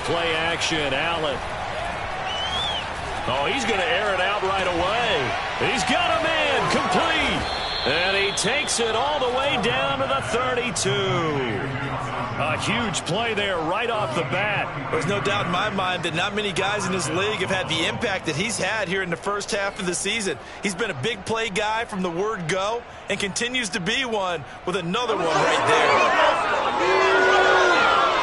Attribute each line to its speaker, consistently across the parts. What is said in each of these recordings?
Speaker 1: play action. Allen. Oh, he's going to air it out right away. He's got a man complete. And he takes it all the way down to the 32. A huge play there right off the bat.
Speaker 2: There's no doubt in my mind that not many guys in this league have had the impact that he's had here in the first half of the season. He's been a big play guy from the word go and continues to be one with another one right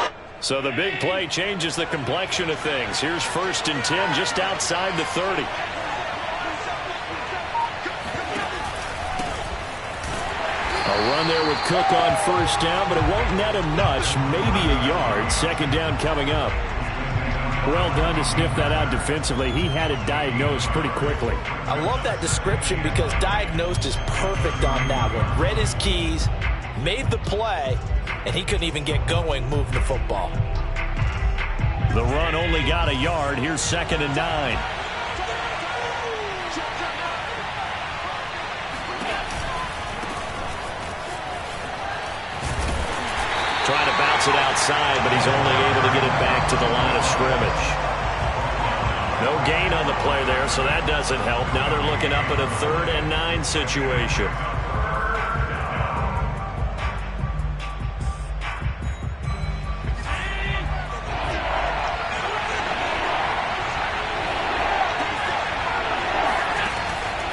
Speaker 2: there.
Speaker 1: So the big play changes the complexion of things. Here's 1st and 10 just outside the 30. A run there with Cook on 1st down, but it won't net him much, maybe a yard. 2nd down coming up. Well done to sniff that out defensively. He had it diagnosed pretty quickly.
Speaker 3: I love that description because diagnosed is perfect on that one. Read his keys, made the play, and he couldn't even get going moving the football.
Speaker 1: The run only got a yard. Here's 2nd and 9. Trying to bounce it outside, but he's only able to get it back to the line of scrimmage. No gain on the play there, so that doesn't help. Now they're looking up at a 3rd and 9 situation.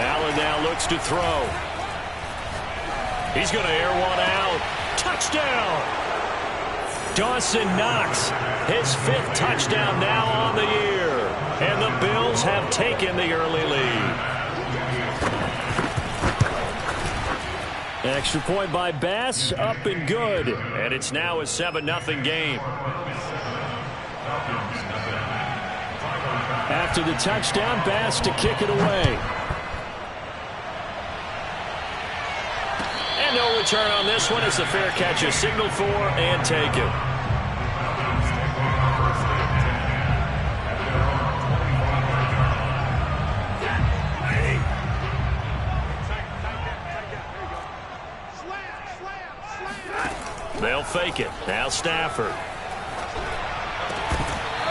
Speaker 1: Allen now looks to throw. He's going to air one out. Touchdown! Dawson Knox, his 5th touchdown now on the year. And the Bills have taken the early lead. Extra point by Bass, up and good. And it's now a 7-0 game. After the touchdown, Bass to kick it away. And no return on this one as the fair catch is signaled for and taken. They'll fake it. Now Stafford.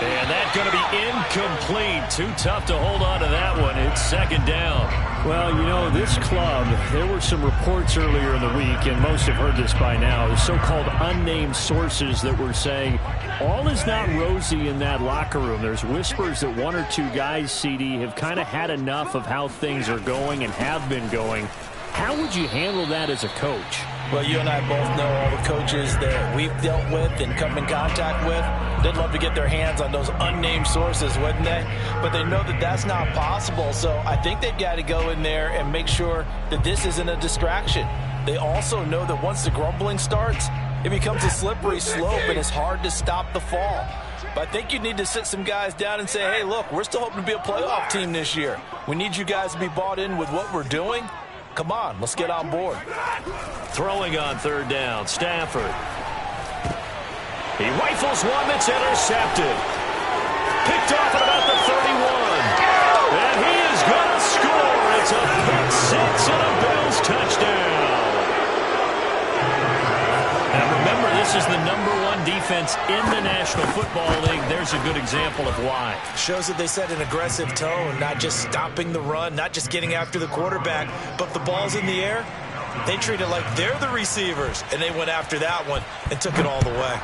Speaker 1: And that's going to be incomplete. Too tough to hold on to that one. It's 2nd down.
Speaker 4: Well, you know, this club, there were some reports earlier in the week, and most have heard this by now, the so-called unnamed sources that were saying all is not rosy in that locker room. There's whispers that 1 or 2 guys, CD, have kind of had enough of how things are going and have been going. How would you handle that as a coach?
Speaker 3: Well, you and I both know all the coaches that we've dealt with and come in contact with. They'd love to get their hands on those unnamed sources, wouldn't they? But they know that that's not possible. So I think they've got to go in there and make sure that this isn't a distraction. They also know that once the grumbling starts, it becomes a slippery slope and it's hard to stop the fall. But I think you need to sit some guys down and say, hey, look, we're still hoping to be a playoff team this year. We need you guys to be bought in with what we're doing. Come on, let's get on board.
Speaker 1: Throwing on 3rd down, Stafford. He rifles one that's intercepted. Picked off at about the 31. And he is going to score. It's a pick 6 and a Bills touchdown. Now remember, this is the #1 defense in the National Football League. There's a good example of why.
Speaker 2: Shows that they set an aggressive tone, not just stopping the run, not just getting after the quarterback, but the ball's in the air. They treat it like they're the receivers, and they went after that one and took it all the way.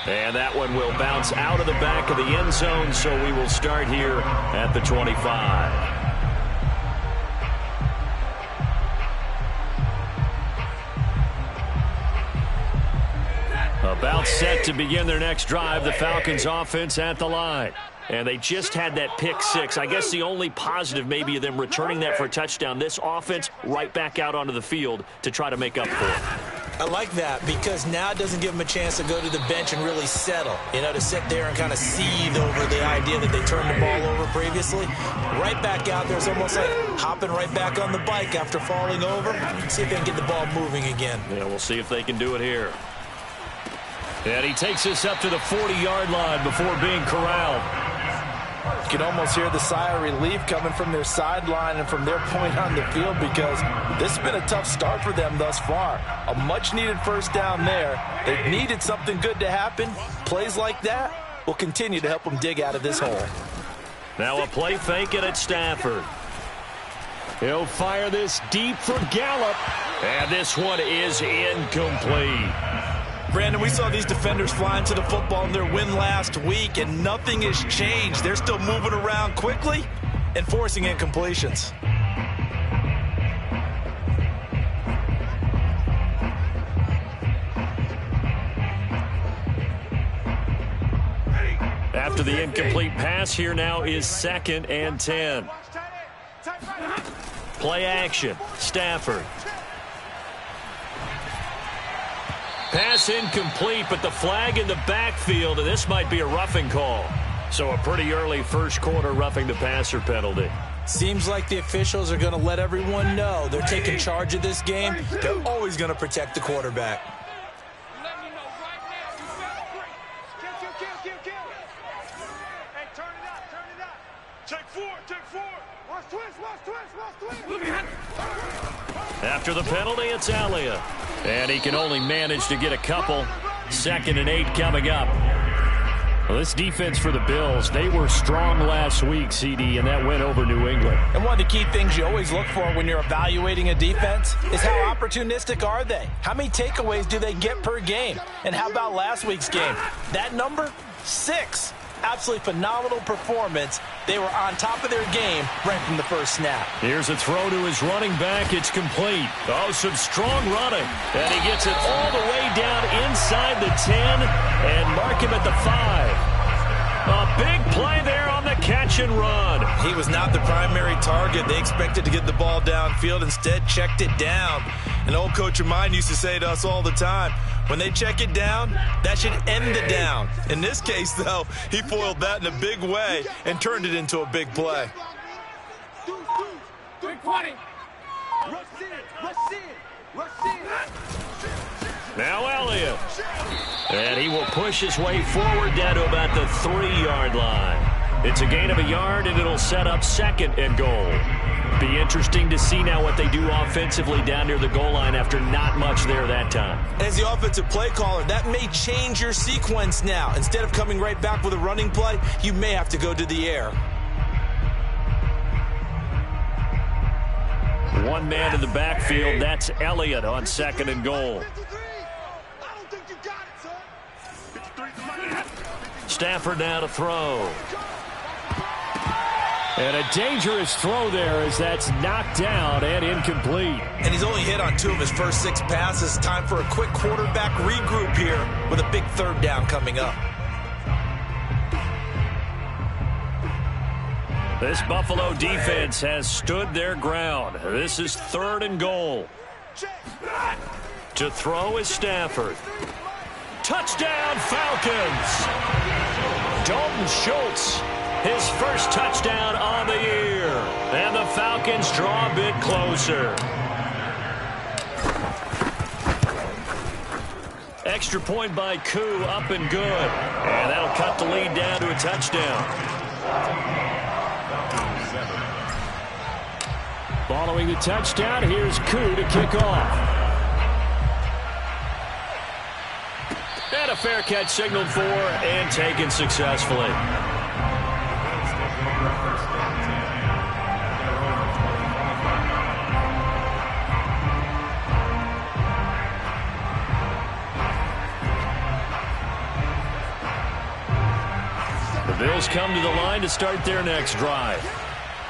Speaker 1: And that one will bounce out of the back of the end zone, so we will start here at the 25. About set to begin their next drive, the Falcons offense at the line. And they just had that pick 6. I guess the only positive maybe of them returning that for a touchdown. This offense right back out onto the field to try to make up for it.
Speaker 2: I like that because now it doesn't give them a chance to go to the bench and really settle. You know, to sit there and kind of seethe over the idea that they turned the ball over previously. Right back out there is almost like hopping right back on the bike after falling over. See if they can get the ball moving again.
Speaker 1: Yeah, we'll see if they can do it here. And he takes this up to the 40-yard line before being corralled.
Speaker 3: You can almost hear the sigh of relief coming from their sideline and from their point on the field, because this has been a tough start for them thus far. A much-needed first down there. They needed something good to happen. Plays like that will continue to help them dig out of this hole.
Speaker 1: Now a play fake it at Stafford. He'll fire this deep for Gallup. And this one is incomplete.
Speaker 2: Brandon, we saw these defenders flying to the football in their win last week, and nothing has changed. They're still moving around quickly and forcing incompletions.
Speaker 1: After the incomplete pass, here now is 2nd and 10. Play action. Stafford. Pass incomplete, but the flag in the backfield, and this might be a roughing call. So a pretty early first quarter roughing the passer penalty.
Speaker 2: Seems like the officials are going to let everyone know they're taking charge of this game. They're always going to protect the quarterback.
Speaker 1: After the penalty, it's Elliott. And he can only manage to get a couple. 2nd and 8 coming up. Well, this defense for the Bills, they were strong last week, CD, and that went over New England.
Speaker 3: And one of the key things you always look for when you're evaluating a defense is how opportunistic are they? How many takeaways do they get per game? And how about last week's game? That number? 6. Absolutely phenomenal performance. They were on top of their game right from the first snap.
Speaker 1: Here's a throw to his running back. It's complete. Oh, some strong running. And he gets it all the way down inside the 10 and mark him at the 5. A big play there on the catch and run.
Speaker 2: He was not the primary target. They expected to get the ball downfield. Instead, checked it down. An old coach of mine used to say to us all the time, when they check it down, that should end the down. In this case, though, he foiled that in a big way and turned it into a big play.
Speaker 1: Now Elliott. And he will push his way forward down to about the 3-yard line. It's a gain of a yard, and it'll set up 2nd and goal. Be interesting to see now what they do offensively down near the goal line after not much there that time.
Speaker 2: As the offensive play caller, that may change your sequence now. Instead of coming right back with a running play, you may have to go to the air.
Speaker 1: One man in the backfield, that's Elliott on 2nd and goal. Stafford now to throw. And a dangerous throw there as that's knocked down and incomplete.
Speaker 2: And he's only hit on 2 of his first 6 passes. Time for a quick quarterback regroup here with a big 3rd down coming up.
Speaker 1: This Buffalo defense has stood their ground. This is 3rd and goal. To throw is Stafford. Touchdown, Falcons! Dalton Schultz, his first touchdown on the year. And the Falcons draw a bit closer. Extra point by Koo, up and good. And that'll cut the lead down to a touchdown. Following the touchdown, here's Koo to kick off. And a fair catch signaled for and taken successfully. The Bills come to the line to start their next drive.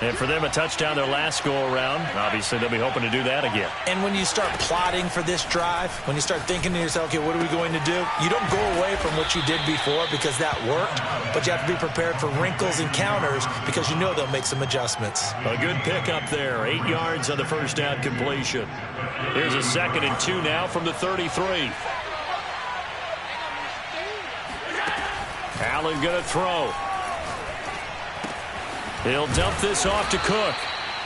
Speaker 1: And for them, a touchdown their last go-around. Obviously, they'll be hoping to do that again.
Speaker 2: And when you start plotting for this drive, when you start thinking to yourself, okay, what are we going to do? You don't go away from what you did before because that worked, but you have to be prepared for wrinkles and counters because you know they'll make some adjustments.
Speaker 1: A good pickup there. 8 yards on the first down completion. Here's a 2nd and 2 now from the 33. Allen going to throw. He'll dump this off to Cook.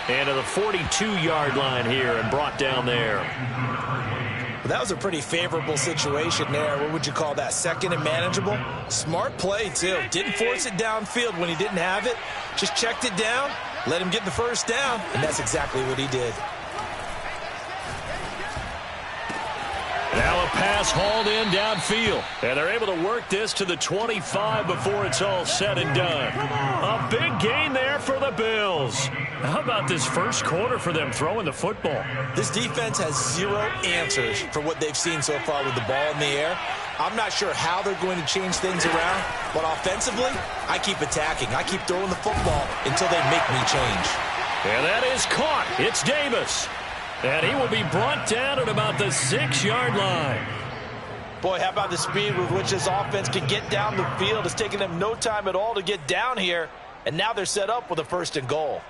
Speaker 1: And to the 42-yard line here and brought down there.
Speaker 2: Well, that was a pretty favorable situation there. What would you call that? Second and manageable? Smart play, too. Didn't force it downfield when he didn't have it. Just checked it down, let him get the first down, and that's exactly what he did.
Speaker 1: Now a pass hauled in downfield. And they're able to work this to the 25 before it's all said and done. A big gain there for the Bills. How about this first quarter for them throwing the football?
Speaker 2: This defense has zero answers for what they've seen so far with the ball in the air. I'm not sure how they're going to change things around, but offensively, I keep attacking. I keep throwing the football until they make me change.
Speaker 1: And that is caught. It's Davis. And he will be brought down at about the 6-yard line.
Speaker 3: Boy, how about the speed with which this offense can get down the field? It's taking them no time at all to get down here. And now they're set up with a 1st and goal.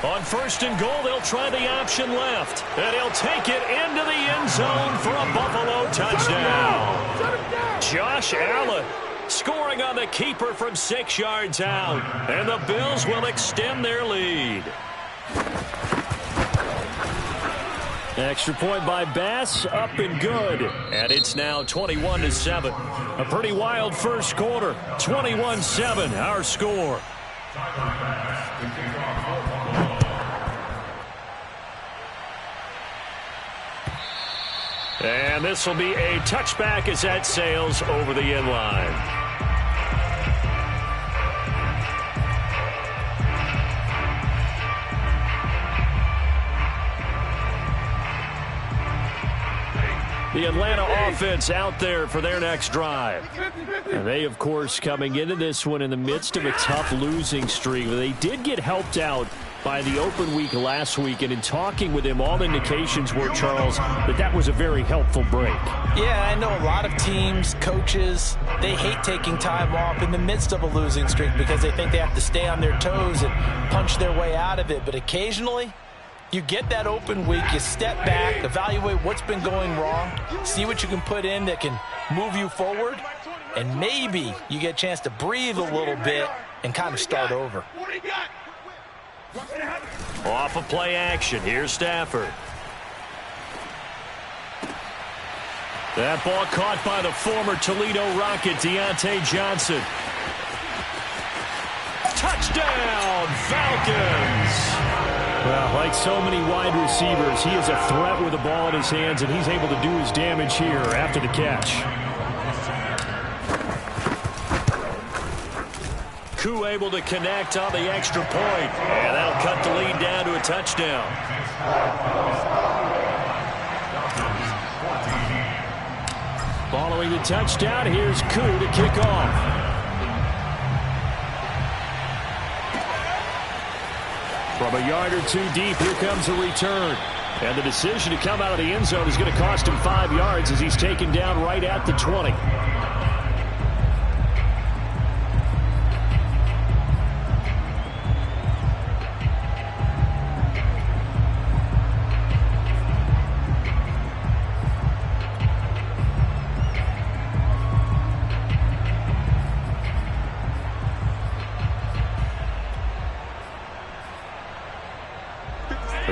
Speaker 1: On 1st and goal, they'll try the option left. And he'll take it into the end zone for a Buffalo touchdown. Josh Allen scoring on the keeper from 6 yards out. And the Bills will extend their lead.
Speaker 4: Extra point by Bass, up and good.
Speaker 1: And it's now 21-7. A pretty wild first quarter. 21-7, our score. And this will be a touchback as that sails over the end line. The Atlanta offense out there for their next drive.
Speaker 4: And they, of course, coming into this one in the midst of a tough losing streak. They did get helped out by the open week last week, and in talking with him, all indications were, Charles, that was a very helpful break.
Speaker 3: Yeah, I know a lot of teams, coaches, they hate taking time off in the midst of a losing streak because they think they have to stay on their toes and punch their way out of it. But occasionally, you get that open week, you step back, evaluate what's been going wrong, see what you can put in that can move you forward, and maybe you get a chance to breathe a little bit and kind of start over.
Speaker 1: Off of play action, here's Stafford. That ball caught by the former Toledo Rocket, Deontay Johnson. Touchdown, Falcons!
Speaker 4: Well, like so many wide receivers, he is a threat with the ball in his hands, and he's able to do his damage here after the catch.
Speaker 1: Koo able to connect on the extra point. And that'll cut the lead down to a touchdown.
Speaker 4: Following the touchdown, here's Koo to kick off. From a yard or two deep, here comes a return. And the decision to come out of the end zone is going to cost him 5 yards as he's taken down right at the 20.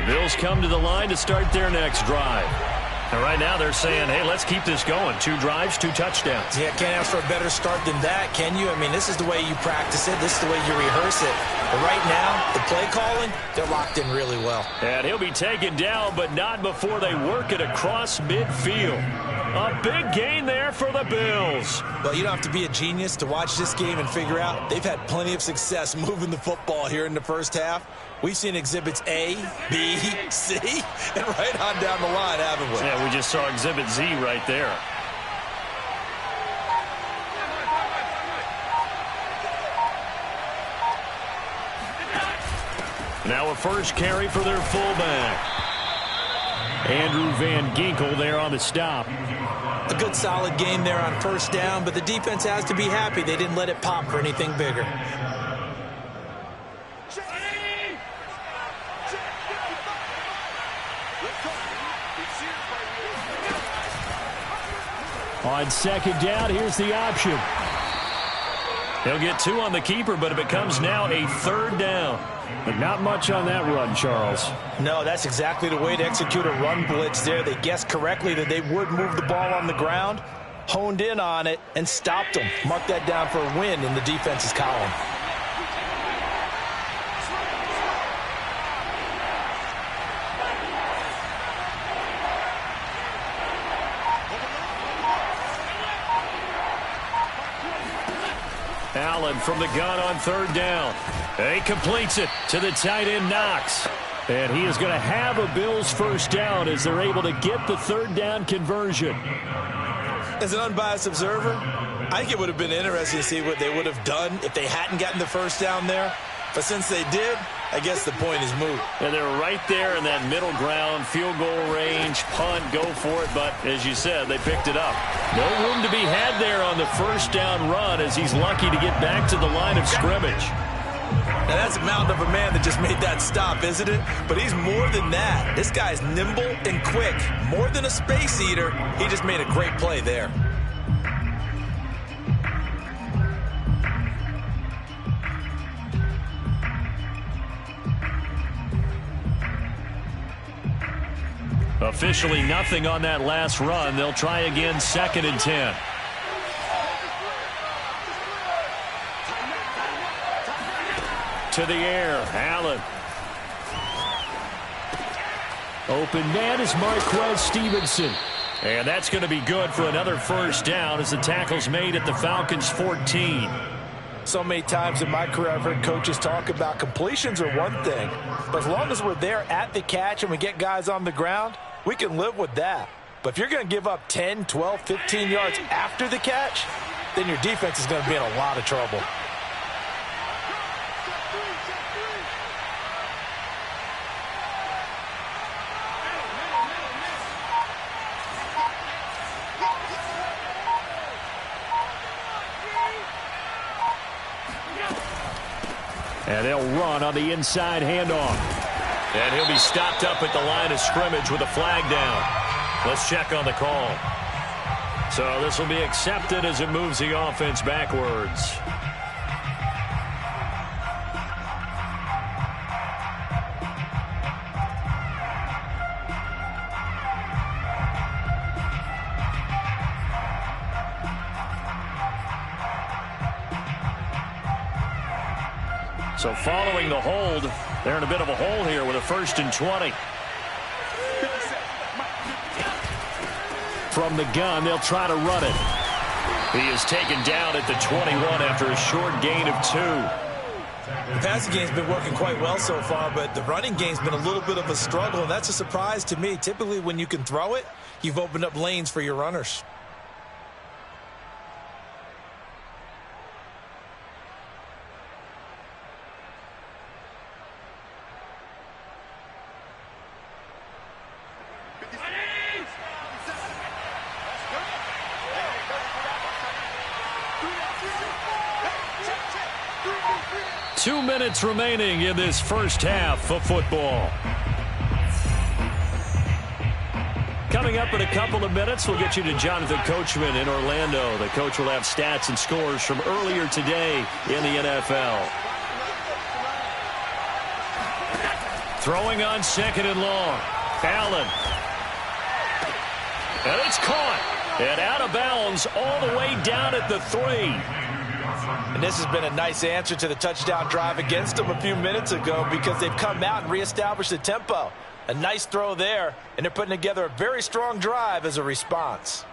Speaker 1: Bills come to the line to start their next drive. And right now they're saying, hey, let's keep this going. 2 drives, 2 touchdowns.
Speaker 2: Yeah, can't ask for a better start than that, can you? I mean, this is the way you practice it. This is the way you rehearse it. But right now, the play calling, they're locked in really well.
Speaker 1: And he'll be taken down, but not before they work it across midfield. A big gain there for the Bills.
Speaker 2: Well, you don't have to be a genius to watch this game and figure out they've had plenty of success moving the football here in the first half. We've seen exhibits A, B, C, and right on down the line, haven't we?
Speaker 1: Yeah, we just saw exhibit Z right there. Now a first carry for their fullback.
Speaker 4: Andrew Van Ginkel there on the stop.
Speaker 2: A good solid game there on first down, but the defense has to be happy they didn't let it pop for anything bigger.
Speaker 4: On second down, here's the option.
Speaker 1: He'll get 2 on the keeper, but it becomes now a 3rd down.
Speaker 4: But not much on that run, Charles.
Speaker 3: No, that's exactly the way to execute a run blitz there. They guessed correctly that they would move the ball on the ground, honed in on it, and stopped them. Mark that down for a win in the defense's column.
Speaker 1: Allen from the gun on 3rd down. He completes it to the tight end, Knox. And he is going to have a Bills 1st down as they're able to get the 3rd down conversion.
Speaker 2: As an unbiased observer, I think it would have been interesting to see what they would have done if they hadn't gotten the 1st down there. But since they did, I guess the point is moot.
Speaker 1: And they're right there in that middle ground, field goal range, punt, go for it. But as you said, they picked it up. No room to be had there on the 1st down run as he's lucky to get back to the line of scrimmage.
Speaker 2: Now that's a mountain of a man that just made that stop, isn't it? But he's more than that. This guy's nimble and quick. More than a space eater, he just made a great play there.
Speaker 1: Officially nothing on that last run. They'll try again, 2nd and 10. To the air, Allen. Open man is Marquez Stevenson. And that's going to be good for another 1st down as the tackle's made at the Falcons' 14.
Speaker 3: So many times in my career I've heard coaches talk about completions are one thing, but as long as we're there at the catch and we get guys on the ground, we can live with that. But if you're going to give up 10, 12, 15 yards after the catch, then your defense is going to be in a lot of trouble.
Speaker 1: And they'll run on the inside handoff. And he'll be stopped up at the line of scrimmage with a flag down. Let's check on the call. So this will be accepted as it moves the offense backwards. So following the hold, they're in a bit of a hole here with a 1st and 20. From the gun, they'll try to run it. He is taken down at the 21 after a short gain of 2.
Speaker 2: The passing game's been working quite well so far, but the running game's been a little bit of a struggle, and that's a surprise to me. Typically, when you can throw it, you've opened up lanes for your runners.
Speaker 1: Two minutes remaining in this first half of football. Coming up in a couple of minutes, we'll get you to Jonathan Coachman in Orlando. The coach will have stats and scores from earlier today in the NFL. Throwing on 2nd and long. Allen. And it's caught. And out of bounds all the way down at the 3.
Speaker 3: And this has been a nice answer to the touchdown drive against them a few minutes ago because they've come out and reestablished the tempo. A nice throw there, and they're putting together a very strong drive as a response.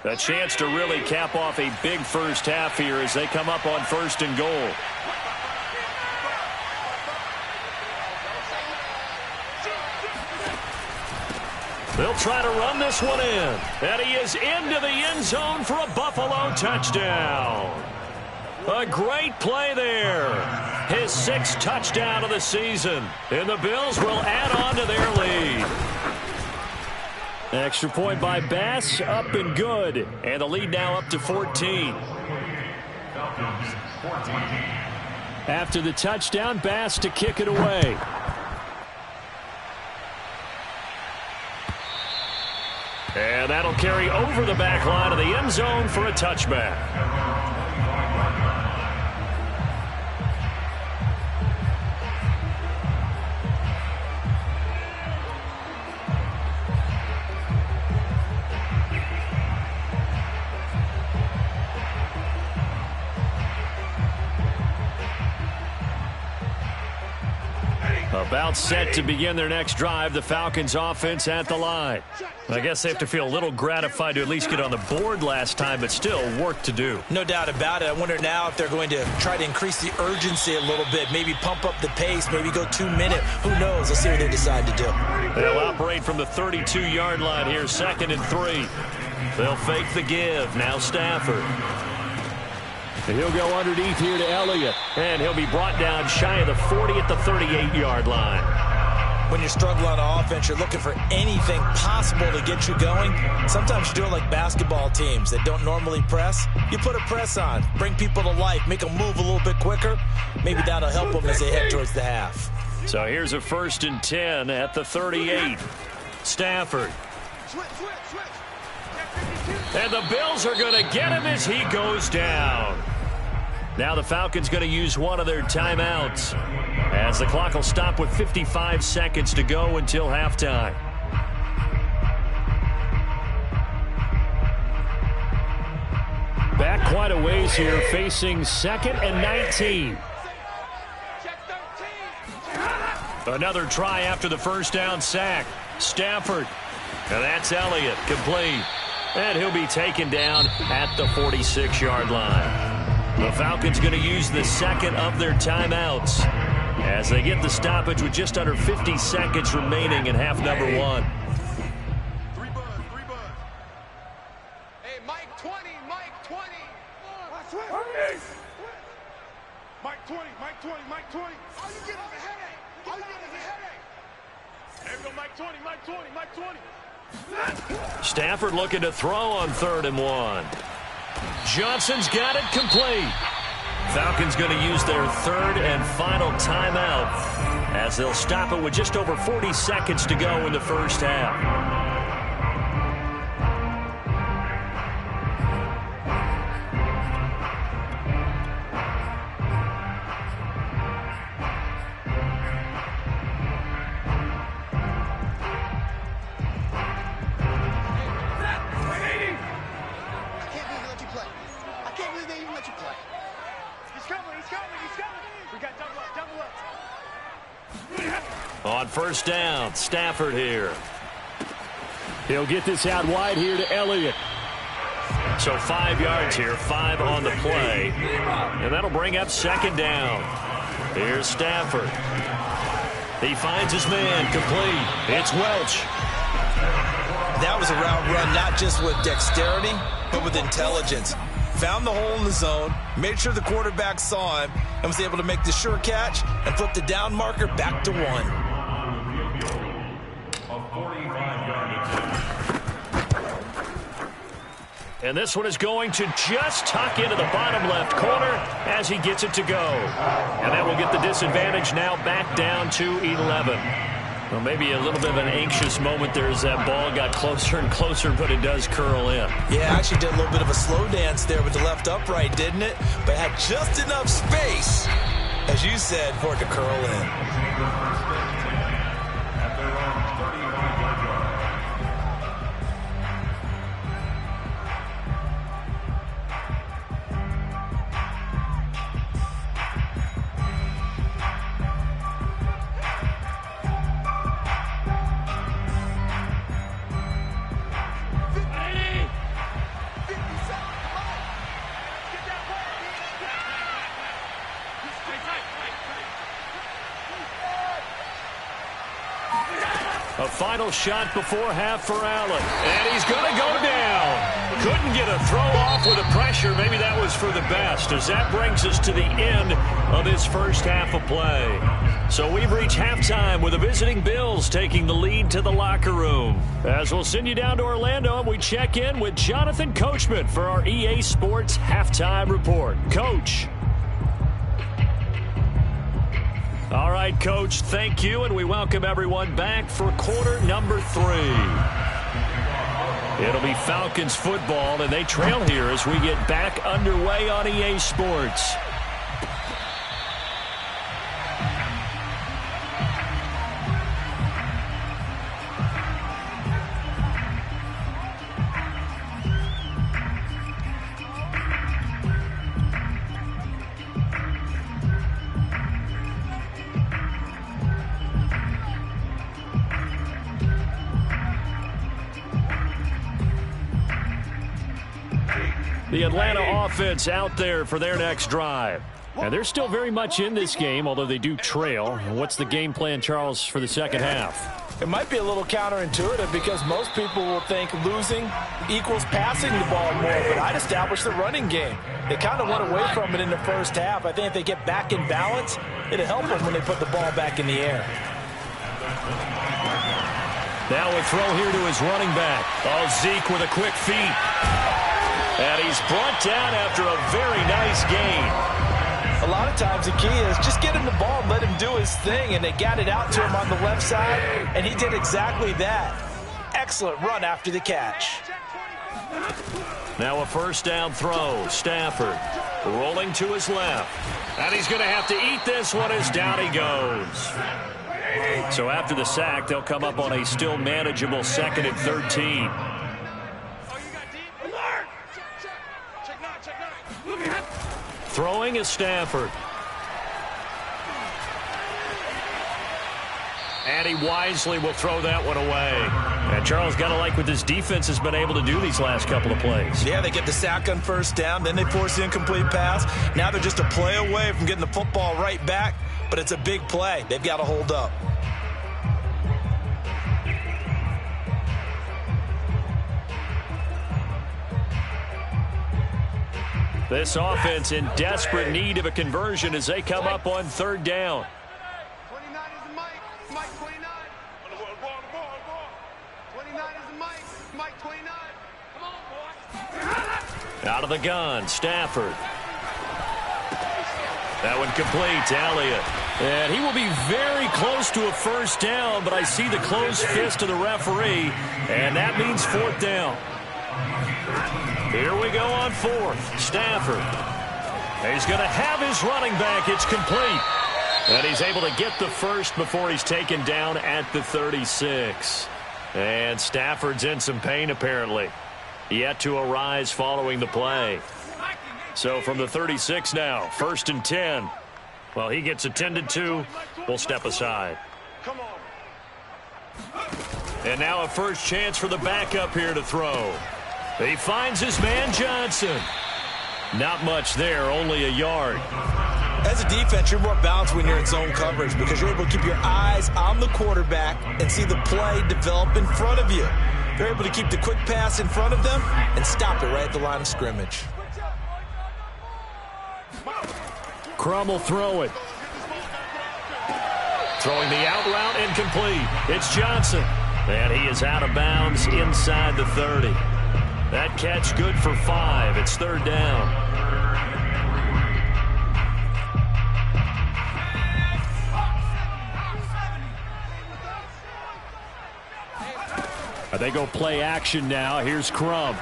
Speaker 1: A chance to really cap off a big first half here as they come up on 1st and goal. They'll try to run this one in. And he is into the end zone for a Buffalo touchdown. A great play there. His 6th touchdown of the season. And the Bills will add on to their lead. Extra point by Bass, up and good. And the lead now up to 14. After the touchdown, Bass to kick it away. And that'll carry over the back line of the end zone for a touchback. About set to begin their next drive, the Falcons offense at the line. I guess they have to feel a little gratified to at least get on the board last time, but still work to do.
Speaker 2: No doubt about it. I wonder now if they're going to try to increase the urgency a little bit, maybe pump up the pace, maybe go 2 minute. Who knows? Let's see what they decide to do.
Speaker 1: They'll operate from the 32-yard line here, 2nd and 3. They'll fake the give. Now Stafford.
Speaker 4: And he'll go underneath here to Elliott.
Speaker 1: And he'll be brought down shy of the 40 at the 38-yard line.
Speaker 2: When you're struggling on offense, you're looking for anything possible to get you going. Sometimes you do it like basketball teams that don't normally press. You put a press on, bring people to life, make them move a little bit quicker. Maybe that'll help them as they head towards the half.
Speaker 1: So here's a 1st and 10 at the 38. Stafford. And the Bills are going to get him as he goes down. Now the Falcons going to use one of their timeouts as the clock will stop with 55 seconds to go until halftime.
Speaker 4: Back quite a ways here, facing 2nd and 19.
Speaker 1: Another try after the first down sack. Stafford. And that's Elliott, complete. And he'll be taken down at the 46-yard line. The Falcons going to use the 2nd of their timeouts as they get the stoppage with just under 50 seconds remaining in half number 1.
Speaker 5: 3 buzz. Hey, Mike 20. Mike 20. Mike 20. All you get is a headache. There we go, Mike 20.
Speaker 1: Stafford looking to throw on 3rd and 1. Johnson's got it complete. Falcons going to use their 3rd and final timeout as they'll stop it with just over 40 seconds to go in the first half. On 1st down, Stafford here.
Speaker 4: He'll get this out wide here to Elliott.
Speaker 1: So 5 yards here, 5 on the play. And that'll bring up 2nd down. Here's Stafford. He finds his man, complete. It's Welch.
Speaker 2: That was a route run not just with dexterity, but with intelligence. Found the hole in the zone, made sure the quarterback saw him, and was able to make the sure catch and flip the down marker back to 1.
Speaker 1: And this one is going to just tuck into the bottom left corner as he gets it to go. And that will get the disadvantage now back down to 11. Well, maybe a little bit of an anxious moment there as that ball got closer and closer, but it does curl in.
Speaker 2: Yeah, actually did a little bit of a slow dance there with the left upright, didn't it? But had just enough space, as you said, for it to curl in.
Speaker 1: A final shot before half for Allen. And he's going to go down. Couldn't get a throw off with the pressure. Maybe that was for the best, as that brings us to the end of this first half of play. So we've reached halftime with the visiting Bills taking the lead to the locker room. As we'll send you down to Orlando, and we check in with Jonathan Coachman for our EA Sports Halftime Report. Coach. All right, Coach, thank you, and we welcome everyone back for quarter number 3. It'll be Falcons football, and they trail here as we get back underway on EA Sports. The Atlanta offense out there for their next drive. And they're still very much in this game, although they do trail. What's the game plan, Charles, for the second half?
Speaker 3: It might be a little counterintuitive because most people will think losing equals passing the ball more, but I'd establish the running game. They kind of went away from it in the first half. I think if they get back in balance, it'll help them when they put the ball back in the air.
Speaker 1: Now a throw here to his running back. Oh, Zeke with a quick feed. And he's brought down after a very nice gain.
Speaker 3: A lot of times the key is just get him the ball and let him do his thing, and they got it out to him on the left side, and he did exactly that. Excellent run after the catch.
Speaker 1: Now a first down throw. Stafford rolling to his left. And he's going to have to eat this one as down he goes. So after the sack, they'll come up on a still manageable 2nd and 13. Throwing is Stafford. And he wisely will throw that one away. And Charles, got to like what this defense has been able to do these last couple of plays.
Speaker 2: Yeah, they get the sack on first down, then they force the incomplete pass. Now they're just a play away from getting the football right back, but it's a big play. They've got to hold up.
Speaker 1: This offense in desperate need of a conversion as they come up on 3rd down.
Speaker 5: 29 is Mike. Mike 29. Ball. 29 is Mike 29. Come on, boy.
Speaker 1: Out of the gun, Stafford. That one complete to Elliott. And he will be very close to a first down, but I see the closed fist of the referee, and that means 4th down. Here we go on 4th. Stafford. He's going to have his running back. It's complete. And he's able to get the first before he's taken down at the 36. And Stafford's in some pain, apparently. Yet to arise following the play. So from the 36 now, 1st and 10. Well, he gets attended to. We'll step aside.
Speaker 5: Come on.
Speaker 1: And now a first chance for the backup here to throw. He finds his man Johnson. Not much there, only a yard.
Speaker 2: As a defense, you're more balanced when you're in zone coverage because you're able to keep your eyes on the quarterback and see the play develop in front of you. You're able to keep the quick pass in front of them and stop it right at the line of scrimmage.
Speaker 1: Crum will throw it. Throwing the out route incomplete. It's Johnson. And he is out of bounds inside the 30. That catch good for 5. It's 3rd down. They go play action now. Here's Crum.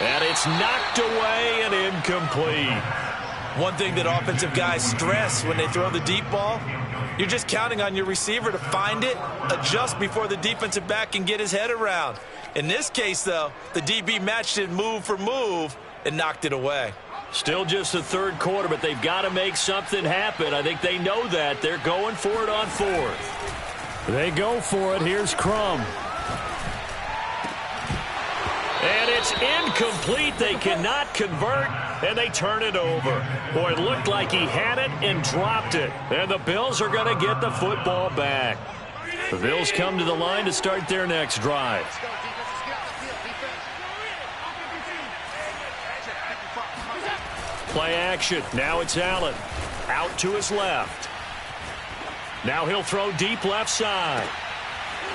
Speaker 1: And it's knocked away and incomplete.
Speaker 2: One thing that offensive guys stress when they throw the deep ball, you're just counting on your receiver to find it, adjust before the defensive back can get his head around. In this case, though, the DB matched it move for move and knocked it away.
Speaker 1: Still just the 3rd quarter, but they've got to make something happen. I think they know that. They're going for it on 4th. They go for it. Here's Crum. And it's incomplete. They cannot convert, and they turn it over. Boy, it looked like he had it and dropped it. And the Bills are going to get the football back. The Bills come to the line to start their next drive. Play action. Now it's Allen. Out to his left. Now he'll throw deep left side.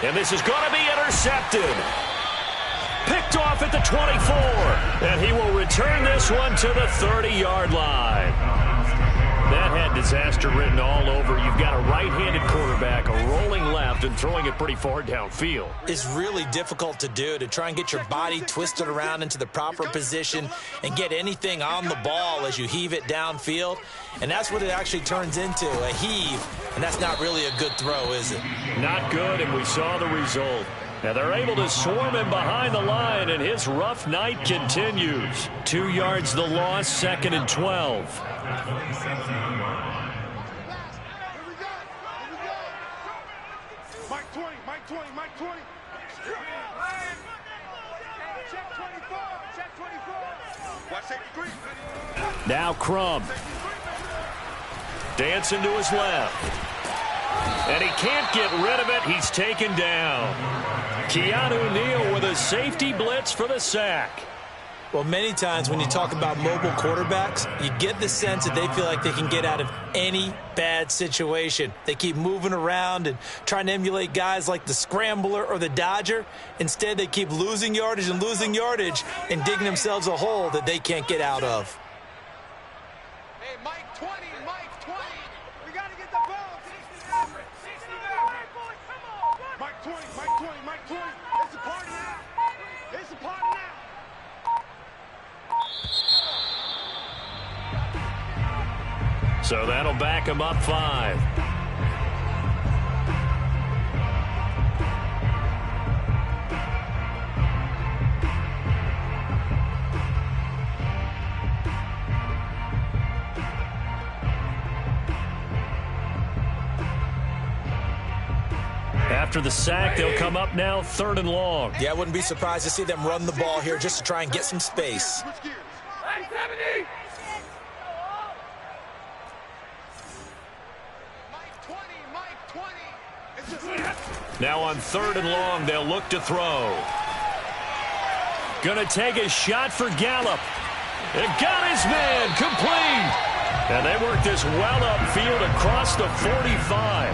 Speaker 1: And this is going to be intercepted. Picked off at the 24. And he will return this one to the 30-yard line. That had to disaster written all over. You've got a right-handed quarterback, a rolling left, and throwing it pretty far downfield.
Speaker 2: It's really difficult to do, to try and get your body twisted around into the proper position and get anything on the ball as you heave it downfield. And that's what it actually turns into, a heave. And that's not really a good throw, is it?
Speaker 1: Not good, and we saw the result. Now they're able to swarm him behind the line, and his rough night continues. 2 yards the loss, 2nd and 12.
Speaker 5: Mike 20, Mike 20, Mike 20. Check 24, check 24. Watch safety 3.
Speaker 1: Now Crum. Dancing to his left. And he can't get rid of it. He's taken down. Keanu Neal with a safety blitz for the sack.
Speaker 2: Well, many times when you talk about mobile quarterbacks, you get the sense that they feel like they can get out of any bad situation. They keep moving around and trying to emulate guys like the Scrambler or the Dodger. Instead, they keep losing yardage and digging themselves a hole that they can't get out of.
Speaker 5: Hey, Mike 20, Mike 20. We got to get the ball. 69. Mike 20, Mike 20, Mike 20. It's a party now. It's a party now.
Speaker 1: So that'll back him up 5. After the sack, they'll come up now 3rd and long.
Speaker 2: Yeah, I wouldn't be surprised to see them run the ball here just to try and get some space.
Speaker 5: Switch gears. Mike 20, Mike 20.
Speaker 1: Now on 3rd and long, they'll look to throw. Gonna take a shot for Gallup. And got his man complete. And they work this well upfield across the 45.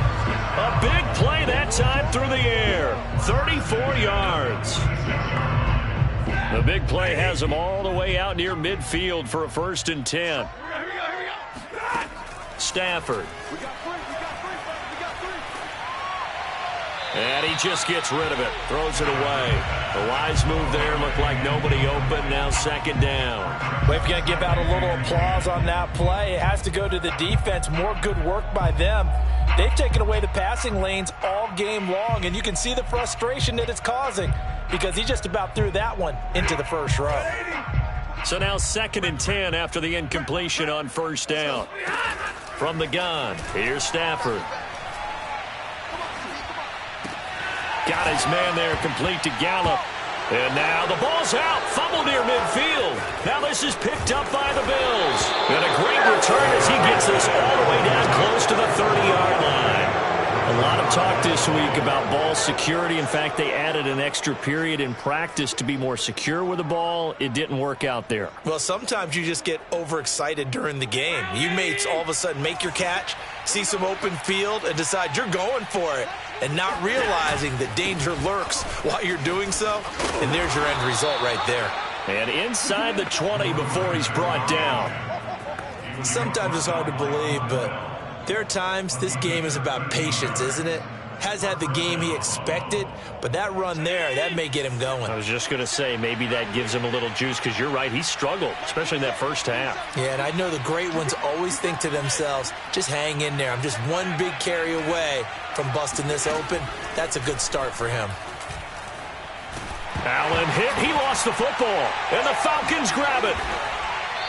Speaker 1: A big play that time through the air. 34 yards. The big play has them all the way out near midfield for a 1st and 10. Stafford. And he just gets rid of it. Throws it away. The wise move there. Looked like nobody open. Now 2nd down.
Speaker 3: Well, if you're going to give out a little applause on that play, it has to go to the defense. More good work by them. They've taken away the passing lanes all game long, and you can see the frustration that it's causing because he just about threw that one into the first row.
Speaker 1: So now 2nd and 10 after the incompletion on 1st down. From the gun, here's Stafford. Got his man there, complete to Gallup. And now the ball's out. Fumble near midfield. Now this is picked up by the Bills. And a great return as he gets this all the way down close to the 30-yard line. A lot of talk this week about ball security. In fact, they added an extra period in practice to be more secure with the ball. It didn't work out there.
Speaker 2: Well, sometimes you just get overexcited during the game. You may all of a sudden make your catch, see some open field, and decide you're going for it, and not realizing that danger lurks while you're doing so. And there's your end result right there.
Speaker 1: And inside the 20 before he's brought down.
Speaker 2: Sometimes it's hard to believe, but there are times this game is about patience, isn't it? Has had the game he expected, but that run there, that may get him going.
Speaker 1: I was just going to say, maybe that gives him a little juice, because you're right, he struggled, especially in that first half.
Speaker 2: Yeah, and I know the great ones always think to themselves, just hang in there. I'm just one big carry away from busting this open. That's a good start for him.
Speaker 1: Allen hit, he lost the football, and the Falcons grab it.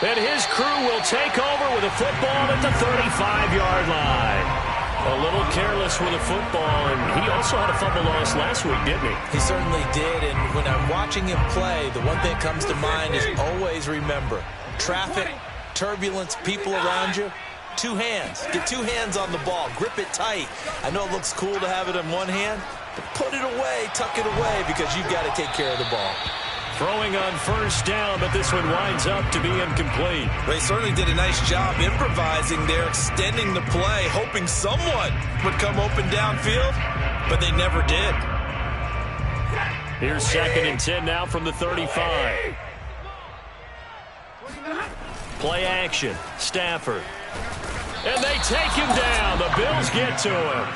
Speaker 1: And his crew will take over with a football at the 35-yard line. A little careless with a football, and he also had a fumble loss last week, didn't he?
Speaker 2: He certainly did, and when I'm watching him play, the one thing that comes to mind is always remember, traffic, turbulence, people around you, 2 hands. Get 2 hands on the ball. Grip it tight. I know it looks cool to have it in one hand, but put it away, tuck it away, because you've got to take care of the ball.
Speaker 1: Throwing on first down, but this one winds up to be incomplete.
Speaker 2: They certainly did a nice job improvising there, extending the play, hoping someone would come open downfield, but they never did.
Speaker 1: Here's 2nd and 10 now from the 35. Play action. Stafford. And they take him down. The Bills get to him.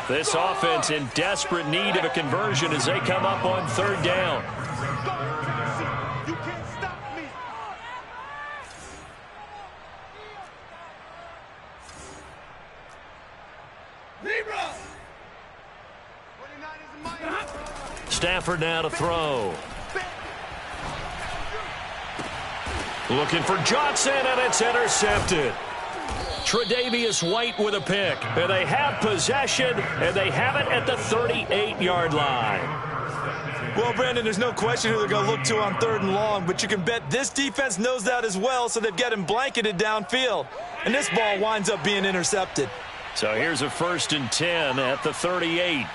Speaker 1: This offense in desperate need of a conversion as they come up on third down.
Speaker 5: You can't stop me. Libra. 29 is mine.
Speaker 1: Stafford now to throw. Looking for Johnson, and it's intercepted. Tre'Davious White with a pick. And they have possession, and they have it at the 38-yard line.
Speaker 2: Well, Brandon, there's no question who they're going to look to on 3rd and long, but you can bet this defense knows that as well, so they've got him blanketed downfield. And this ball winds up being intercepted.
Speaker 1: So here's a 1st and 10 at the 38.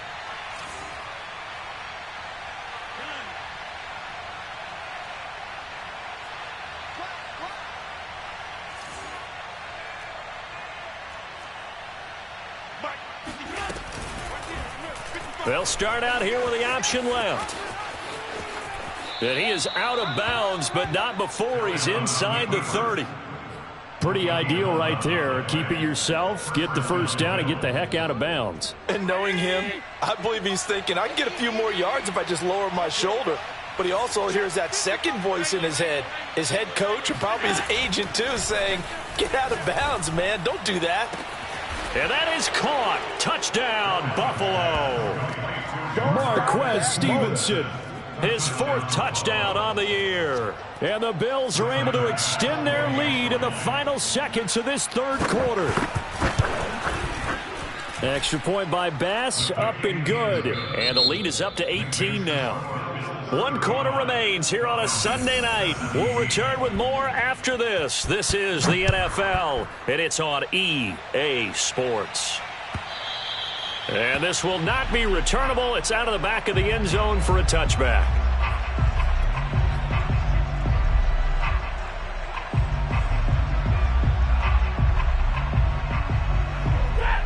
Speaker 1: They'll start out here with the option left. And he is out of bounds, but not before he's inside the 30.
Speaker 4: Pretty ideal right there. Keep it yourself, get the first down, and get the heck out of bounds.
Speaker 3: And knowing him, I believe he's thinking, I can get a few more yards if I just lower my shoulder. But he also hears that second voice in his head. His head coach and probably his agent, too, saying, get out of bounds, man. Don't do that.
Speaker 1: And that is caught. Touchdown, Buffalo.
Speaker 4: Marquez Stevenson.
Speaker 1: His 4th touchdown on the year.
Speaker 4: And the Bills are able to extend their lead in the final seconds of this 3rd quarter. Extra point by Bass, up and good.
Speaker 1: And the lead is up to 18 now. 1 quarter remains here on a Sunday night. We'll return with more after this. This is the NFL, and it's on EA Sports. And this will not be returnable. It's out of the back of the end zone for a touchback.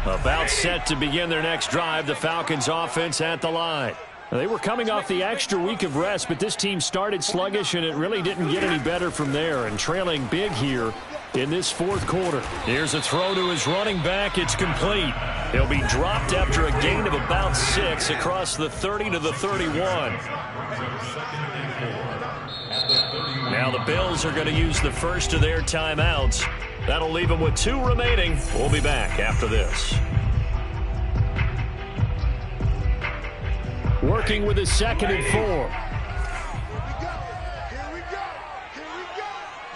Speaker 1: About set to begin their next drive, the Falcons offense at the line.
Speaker 4: They were coming off the extra week of rest, but this team started sluggish, and it really didn't get any better from there. And trailing big here in this 4th quarter.
Speaker 1: Here's a throw to his running back. It's complete. He'll be dropped after a gain of about 6 across the 30 to the 31. Now the Bills are going to use the first of their timeouts. That'll leave them with 2 remaining. We'll be back after this.
Speaker 4: Working with his 2nd and 4.
Speaker 5: Here we go.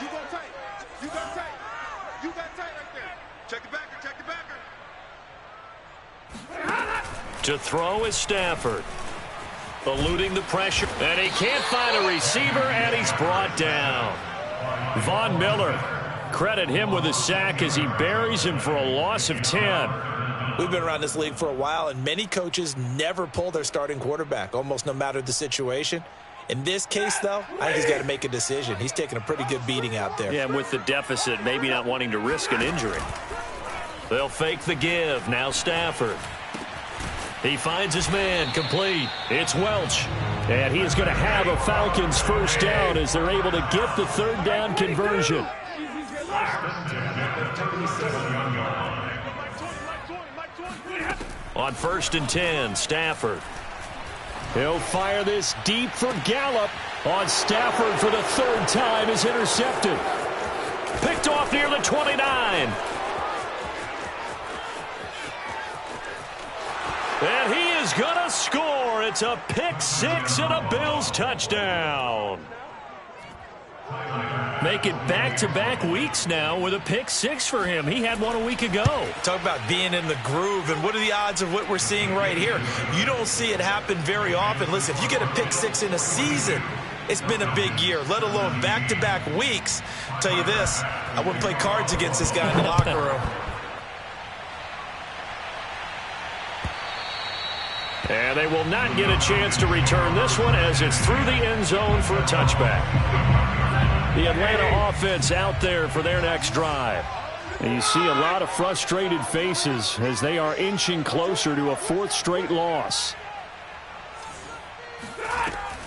Speaker 5: You go tight. You got tight. You got tight right there. Check the backer. Check the backer.
Speaker 1: To throw is Stafford. Eluding the pressure. And he can't find a receiver, and he's brought down. Von Miller. Credit him with a sack as he buries him for a loss of 10.
Speaker 2: We've been around this league for a while, and many coaches never pull their starting quarterback, almost no matter the situation. In this case, though, I think he's got to make a decision. He's taking a pretty good beating out there.
Speaker 1: Yeah, and with the deficit, maybe not wanting to risk an injury. They'll fake the give. Now Stafford. He finds his man, complete. It's Welch.
Speaker 4: And he is going to have a Falcons first down as they're able to get the 3rd down conversion.
Speaker 1: On 1st and 10, Stafford.
Speaker 4: He'll fire this deep for Gallup. On Stafford for the 3rd time is intercepted.
Speaker 1: Picked off near the 29. And he is going to score. It's a pick-6 and a Bills touchdown. Make it back-to-back weeks now with a pick-6 for him. He had one a week ago.
Speaker 2: Talk about being in the groove, and what are the odds of what we're seeing right here? You don't see it happen very often. Listen, if you get a pick-6 in a season, it's been a big year, let alone back-to-back weeks. I'll tell you this, I wouldn't play cards against this guy in the locker room.
Speaker 1: And they will not get a chance to return this one as it's through the end zone for a touchback. The Atlanta offense out there for their next drive.
Speaker 4: And you see a lot of frustrated faces as they are inching closer to a 4th straight loss.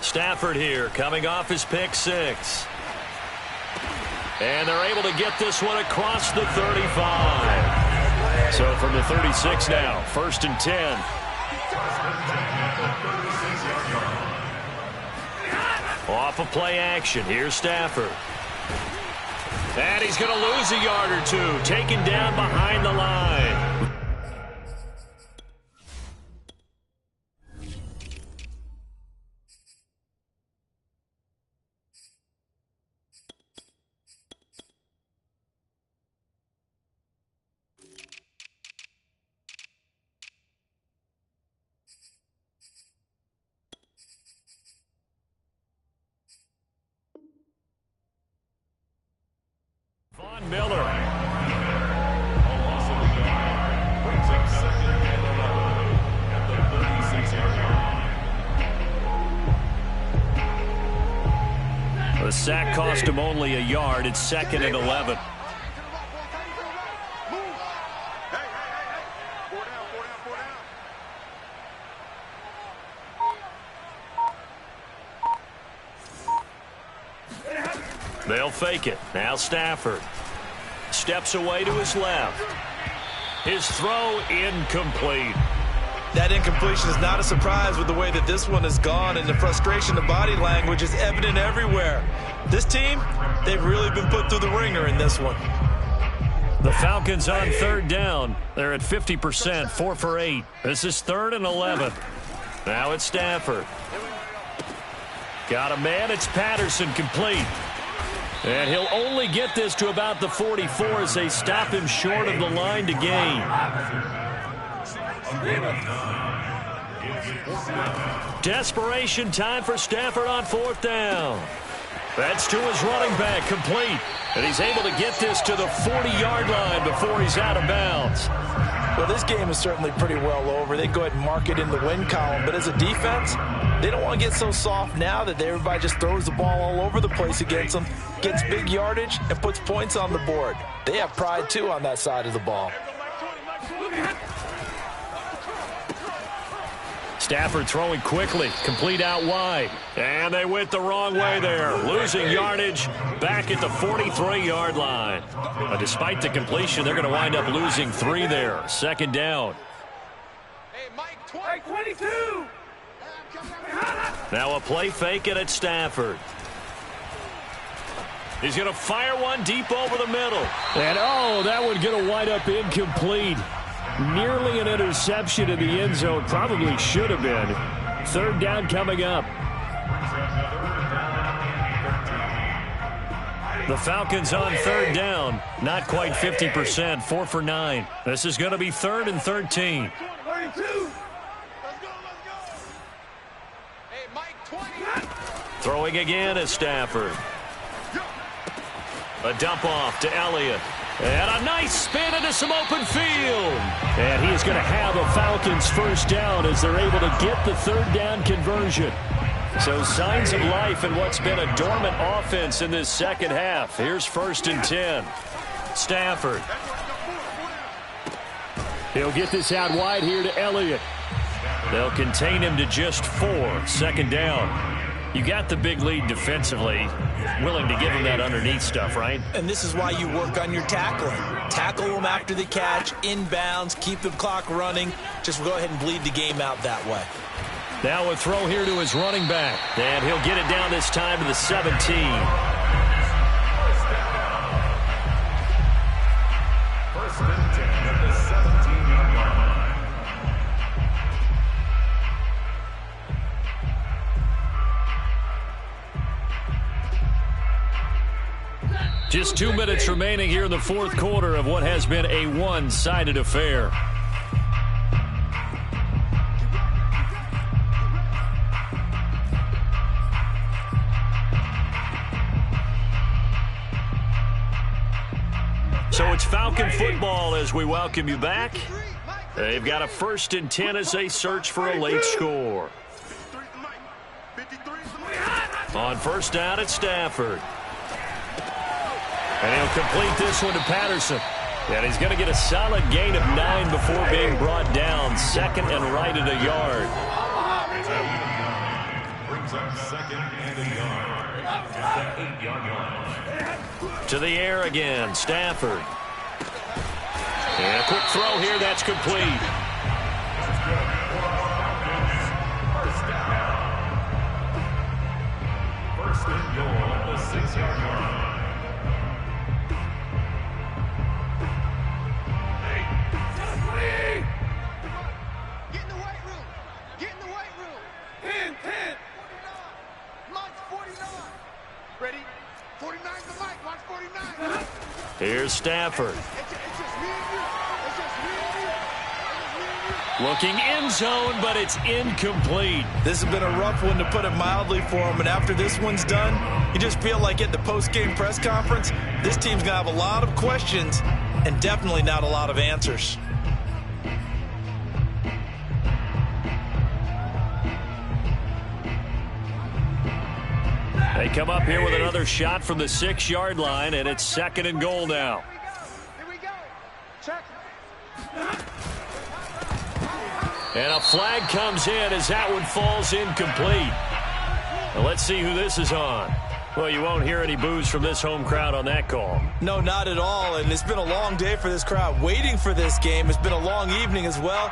Speaker 1: Stafford here coming off his pick-6. And they're able to get this one across the 35. So from the 36 now, 1st and 10. Off of play action. Here's Stafford. And he's going to lose a yard or two. Taken down behind the line. Von Miller. The sack cost him only a yard. It's 2nd and 11. They'll fake it. Now Stafford steps away to his left. His throw incomplete.
Speaker 2: That incompletion is not a surprise with the way that this one has gone, and the frustration, the body language is evident everywhere. This team, they've really been put through the ringer in this one.
Speaker 1: The Falcons on 3rd down. They're at 50%, 4 for 8. This is 3rd and 11. Now it's Stafford. Got a man. It's Patterson, complete. And he'll only get this to about the 44 as they stop him short of the line to gain. Desperation time for Stafford on 4th down. That's to his running back, complete. And he's able to get this to the 40-yard line before he's out of bounds.
Speaker 2: Well, this game is certainly pretty well over. They go ahead and mark it in the win column. But as a defense, they don't want to get so soft now that everybody just throws the ball all over the place against them, gets big yardage, and puts points on the board. They have pride, too, on that side of the ball.
Speaker 1: Stafford throwing quickly, complete out wide. And they went the wrong way there, losing yardage back at the 43-yard line. Despite the completion, they're going to wind up losing 3 there. 2nd down.
Speaker 5: Hey, Mike 22.
Speaker 1: Now a play fake it at Stafford. He's going to fire one deep over the middle.
Speaker 4: And, oh, that one going to wind up incomplete. Nearly an interception in the end zone. Probably should have been. 3rd down coming up.
Speaker 1: The Falcons on 3rd down. Not quite 50%. 4 for 9. This is going to be 3rd and 13.
Speaker 5: 32. Let's go. Hey, Mike 20.
Speaker 1: Throwing again is Stafford. A dump off to Elliott. And a nice spin into some open field.
Speaker 4: And he is going to have a Falcons 1st down as they're able to get the 3rd down conversion.
Speaker 1: So signs of life in what's been a dormant offense in this 2nd half. Here's 1st and 10. Stafford.
Speaker 4: He'll get this out wide here to Elliott.
Speaker 1: They'll contain him to just 4. 2nd down. You got the big lead defensively. Willing to give him that underneath stuff, right?
Speaker 2: And this is why you work on your tackling. Tackle them after the catch, inbounds, keep the clock running. Just go ahead and bleed the game out that way.
Speaker 1: Now a throw here to his running back. And he'll get it down this time to the 17. Just 2 minutes remaining here in the 4th quarter of what has been a one-sided affair. So it's Falcon football as we welcome you back. They've got a 1st and 10 as they search for a late score. On 1st down at Stafford. And he'll complete this one to Patterson. And he's going to get a solid gain of 9 before being brought down. 2nd and right at a yard.
Speaker 6: Second and a yard. At the 8-yard line.
Speaker 1: To the air again, Stafford. And a quick throw here, that's complete.
Speaker 6: First and goal at the 6-yard line.
Speaker 5: Get in the weight room. Get in the weight room. 10. Mike's 49. Ready? 49's the Mike. Watch 49.
Speaker 1: Here's Stafford.
Speaker 5: It's just me and you. It's just me and you. It's just me and you.
Speaker 1: Looking end zone, but it's incomplete.
Speaker 3: This has been a rough one, to put it mildly, for him. And after this one's done, you just feel like at the post-game press conference, this team's going to have a lot of questions and definitely not a lot of answers.
Speaker 1: They come up here with another shot from the 6-yard line, and it's second and goal now.
Speaker 5: Here we go. Check.
Speaker 1: And a flag comes in as that one falls incomplete. Now let's see who this is on. Well, you won't hear any boos from this home crowd on that call.
Speaker 3: No, not at all. And it's been a long day for this crowd waiting for this game. It's been a long evening as well.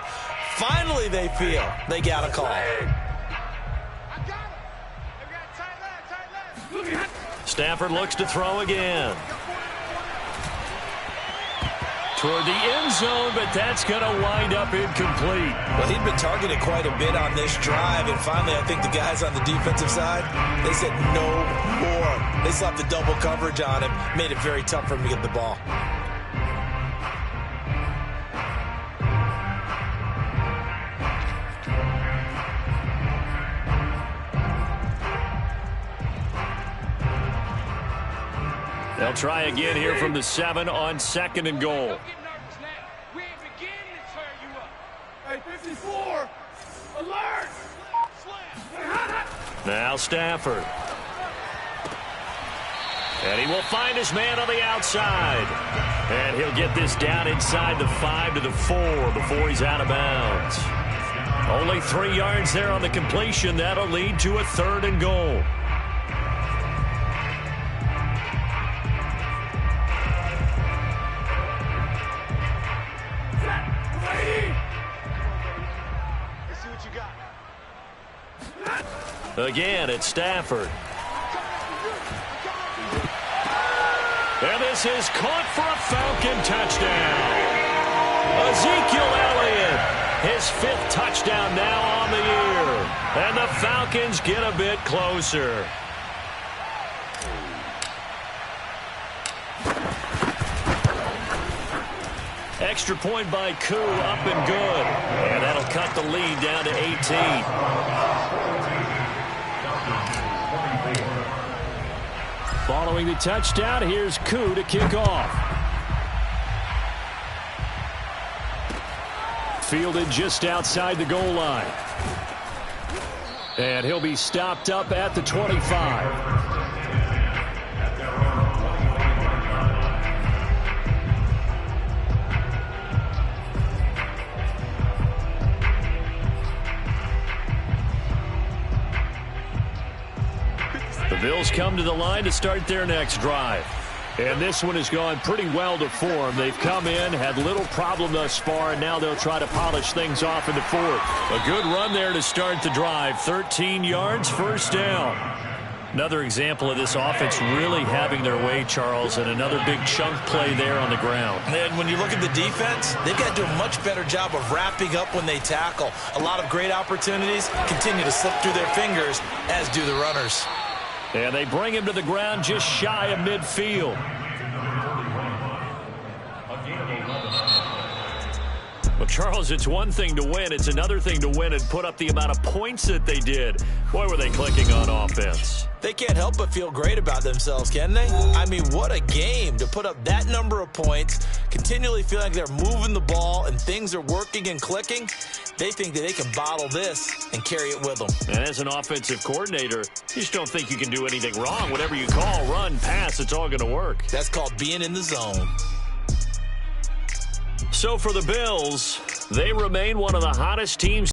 Speaker 3: Finally, they feel they got a call.
Speaker 1: Stafford looks to throw again. Toward the end zone, but that's going to wind up incomplete.
Speaker 3: Well, he'd been targeted quite a bit on this drive, and finally I think the guys on the defensive side, they said no more. They slapped the double coverage on him, made it very tough for him to get the ball.
Speaker 1: They'll try again here from the 7 on second and goal.
Speaker 5: Hey, 54, alert!
Speaker 1: Now Stafford. And he will find his man on the outside. And he'll get this down inside the 5 to the 4 before he's out of bounds. Only 3 yards there on the completion. That'll lead to a third and goal. Again, it's Stafford. And this is caught for a Falcon touchdown. Ezekiel Elliott, his 5th touchdown now on the year. And the Falcons get a bit closer. Extra point by Koo, up and good. And that'll cut the lead down to 18.
Speaker 4: Following the touchdown, here's Koo to kick off. Fielded just outside the goal line. And he'll be stopped up at the 25. The Bills come to the line to start their next drive. And this one has gone pretty well to form. They've come in, had little problem thus far, and now they'll try to polish things off in the 4th. A good run there to start the drive. 13 yards, first down. Another example of this offense really having their way, Charles, and another big chunk play there on the ground.
Speaker 3: And when you look at the defense, they've got to do a much better job of wrapping up when they tackle. A lot of great opportunities continue to slip through their fingers, as do the runners.
Speaker 4: And they bring him to the ground just shy of midfield. Well, Charles, it's one thing to win. It's another thing to win and put up the amount of points that they did. Boy, were they clicking on offense.
Speaker 3: They can't help but feel great about themselves, can they? I mean, what a game to put up that number of points, continually feel like they're moving the ball and things are working and clicking. They think that they can bottle this and carry it with them.
Speaker 1: And as an offensive coordinator, you just don't think you can do anything wrong. Whatever you call, run, pass, it's all going to work.
Speaker 3: That's called being in the zone.
Speaker 1: So for the Bills, they remain one of the hottest teams